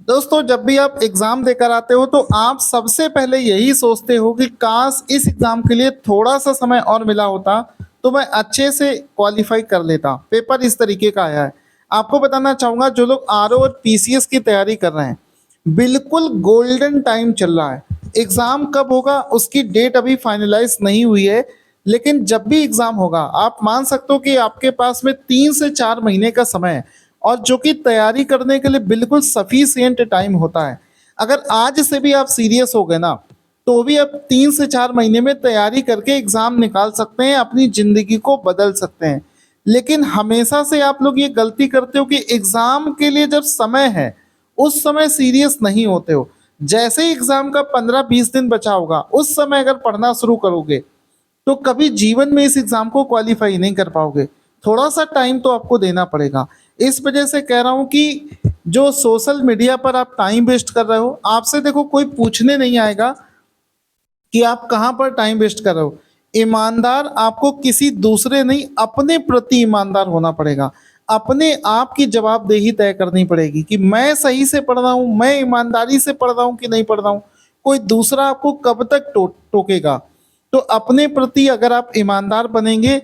दोस्तों, जब भी आप एग्जाम देकर आते हो तो आप सबसे पहले यही सोचते हो कि काश इस एग्जाम के लिए थोड़ा सा समय और मिला होता तो मैं अच्छे से क्वालिफाई कर लेता। पेपर इस तरीके का आया है। आपको बताना चाहूंगा, जो लोग आरओ और पीसीएस की तैयारी कर रहे हैं, बिल्कुल गोल्डन टाइम चल रहा है। एग्जाम कब होगा उसकी डेट अभी फाइनलाइज नहीं हुई है, लेकिन जब भी एग्जाम होगा आप मान सकते हो कि आपके पास में 3 से 4 महीने का समय है, और जो कि तैयारी करने के लिए बिल्कुल सफिशियंट टाइम होता है। अगर आज से भी आप सीरियस हो गए ना, तो भी आप 3 से 4 महीने में तैयारी करके एग्जाम निकाल सकते हैं, अपनी जिंदगी को बदल सकते हैं। लेकिन हमेशा से आप लोग ये गलती करते हो कि एग्जाम के लिए जब समय है उस समय सीरियस नहीं होते हो। जैसे ही एग्जाम का 15-20 दिन बचा होगा उस समय अगर पढ़ना शुरू करोगे तो कभी जीवन में इस एग्जाम को क्वालिफाई नहीं कर पाओगे। थोड़ा सा टाइम तो आपको देना पड़ेगा। इस वजह से कह रहा हूं कि जो सोशल मीडिया पर आप टाइम वेस्ट कर रहे हो, आपसे देखो कोई पूछने नहीं आएगा कि आप कहाँ पर टाइम वेस्ट कर रहे हो। ईमानदार आपको किसी दूसरे नहीं, अपने प्रति ईमानदार होना पड़ेगा। अपने आप की जवाबदेही तय करनी पड़ेगी कि मैं सही से पढ़ रहा हूँ, मैं ईमानदारी से पढ़ रहा हूँ कि नहीं पढ़ रहा हूँ। कोई दूसरा आपको कब तक टोकेगा। तो अपने प्रति अगर आप ईमानदार बनेंगे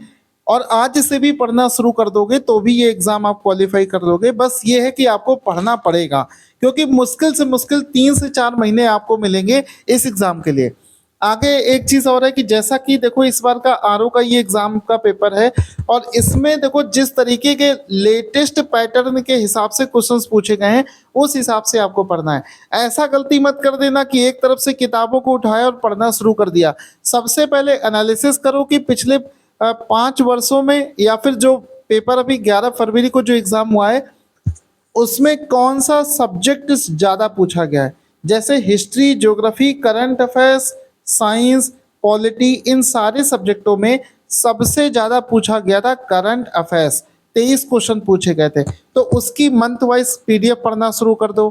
और आज से भी पढ़ना शुरू कर दोगे तो भी ये एग्जाम आप क्वालिफाई कर लोगे। बस ये है कि आपको पढ़ना पड़ेगा, क्योंकि मुश्किल से मुश्किल 3 से 4 महीने आपको मिलेंगे इस एग्जाम के लिए। आगे एक चीज और है कि जैसा कि देखो इस बार का आरओ का ये एग्जाम का पेपर है, और इसमें देखो जिस तरीके के लेटेस्ट पैटर्न के हिसाब से क्वेश्चंस पूछे गए हैं उस हिसाब से आपको पढ़ना है। ऐसा गलती मत कर देना कि एक तरफ से किताबों को उठाया और पढ़ना शुरू कर दिया। सबसे पहले एनालिसिस करो कि पिछले 5 वर्षों में, या फिर जो पेपर अभी 11 फरवरी को जो एग्जाम हुआ है उसमें कौन सा सब्जेक्ट ज़्यादा पूछा गया है। जैसे history, geography, current affairs, science, polity, इन सारे सब्जेक्टों में सबसे ज़्यादा पूछा गया था करंट अफेयर्स। 23 क्वेश्चन पूछे गए थे। तो उसकी मंथ वाइज पीडीएफ पढ़ना शुरू कर दो।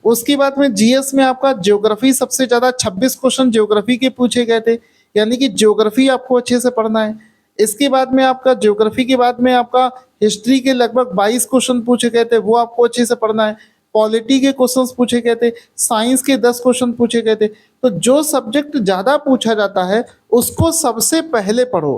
उसके बाद में जीएस में आपका ज्योग्राफी सबसे ज़्यादा 26 क्वेश्चन ज्योग्राफी के पूछे गए थे, यानी कि ज्योग्राफी आपको अच्छे से पढ़ना है। इसके बाद में आपका ज्योग्राफी के बाद में आपका हिस्ट्री के लगभग 22 क्वेश्चन पूछे गए थे, वो आपको अच्छे से पढ़ना है। पॉलिटी के क्वेश्चंस पूछे गए थे, साइंस के 10 क्वेश्चन पूछे गए थे। तो जो सब्जेक्ट ज़्यादा पूछा जाता है उसको सबसे पहले पढ़ो,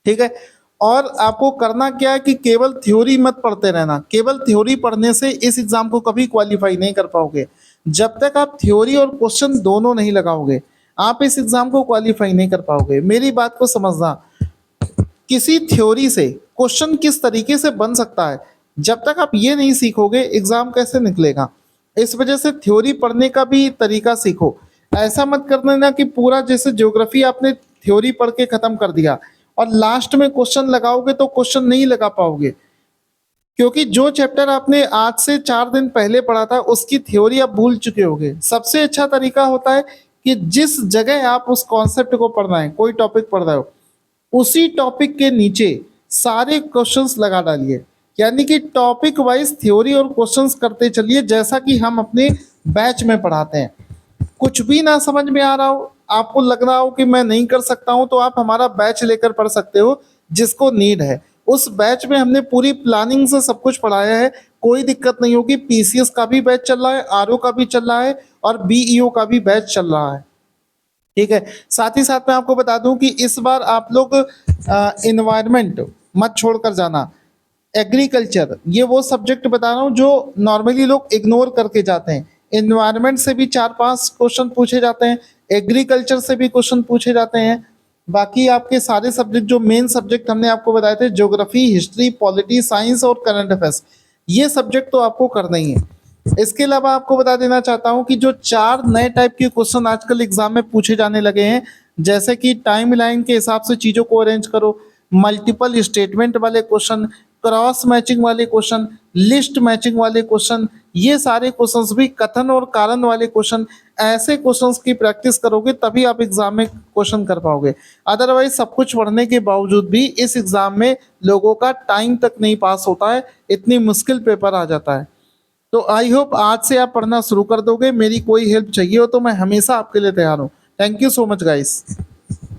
ठीक है। और आपको करना क्या है कि केवल थ्योरी मत पढ़ते रहना। केवल थ्योरी पढ़ने से इस एग्जाम को कभी क्वालिफाई नहीं कर पाओगे। जब तक आप थ्योरी और क्वेश्चन दोनों नहीं लगाओगे आप इस एग्जाम को क्वालिफाई नहीं कर पाओगे। मेरी बात को समझना, किसी थ्योरी से क्वेश्चन किस तरीके से बन सकता है, जब तक आप ये नहीं सीखोगे एग्जाम कैसे निकलेगा। इस वजह से थ्योरी पढ़ने का भी तरीका सीखो। ऐसा मत कर देना कि पूरा जैसे ज्योग्राफी आपने थ्योरी पढ़ के खत्म कर दिया और लास्ट में क्वेश्चन लगाओगे तो क्वेश्चन नहीं लगा पाओगे, क्योंकि जो चैप्टर आपने आज से 4 दिन पहले पढ़ा था उसकी थ्योरी आप भूल चुके होगे। सबसे अच्छा तरीका होता है कि जिस जगह आप उस कॉन्सेप्ट को पढ़ रहे हैं, कोई टॉपिक पढ़ रहे हो, उसी टॉपिक के नीचे सारे क्वेश्चंस लगा डालिए। यानी कि टॉपिक वाइज थ्योरी और क्वेश्चंस करते चलिए, जैसा कि हम अपने बैच में पढ़ाते हैं। कुछ भी ना समझ में आ रहा हो, आपको लग रहा हो कि मैं नहीं कर सकता हूं, तो आप हमारा बैच लेकर पढ़ सकते हो जिसको नीड है। उस बैच में हमने पूरी प्लानिंग से सब कुछ पढ़ाया है, कोई दिक्कत नहीं होगी। पीसीएस का भी बैच चल रहा है, आरओ का भी चल रहा है और बीईओ का भी बैच चल रहा है, ठीक है। साथ ही साथ मैं आपको बता दूं कि इस बार आप लोग इन्वायरमेंट मत छोड़कर जाना। एग्रीकल्चर, ये वो सब्जेक्ट बता रहा हूँ जो नॉर्मली लोग इग्नोर करके जाते हैं। इन्वायरमेंट से भी 4-5 क्वेश्चन पूछे जाते हैं, एग्रीकल्चर से भी क्वेश्चन पूछे जाते हैं। बाकी आपके सारे सब्जेक्ट जो मेन सब्जेक्ट हमने आपको बताए थे, ज्योग्राफी, हिस्ट्री, पॉलिटी, साइंस और करंट अफेयर्स, ये सब्जेक्ट तो आपको करना ही है। इसके अलावा आपको बता देना चाहता हूं कि जो 4 नए टाइप के क्वेश्चन आजकल एग्जाम में पूछे जाने लगे हैं, जैसे कि टाइम लाइन के हिसाब से चीज़ों को अरेंज करो, मल्टीपल स्टेटमेंट वाले क्वेश्चन, क्रॉस मैचिंग वाले क्वेश्चन, लिस्ट मैचिंग वाले क्वेश्चन, ये सारे क्वेश्चंस भी कथन और कारण वाले क्वेश्चन, ऐसे क्वेश्चंस की प्रैक्टिस करोगे तभी आप एग्जाम में क्वेश्चन कर पाओगे। अदरवाइज सब कुछ पढ़ने के बावजूद भी इस एग्जाम में लोगों का टाइम तक नहीं पास होता है, इतनी मुश्किल पेपर आ जाता है। तो आई होप आज से आप पढ़ना शुरू कर दोगे। मेरी कोई हेल्प चाहिए हो तो मैं हमेशा आपके लिए तैयार हूँ। Thank you so much guys.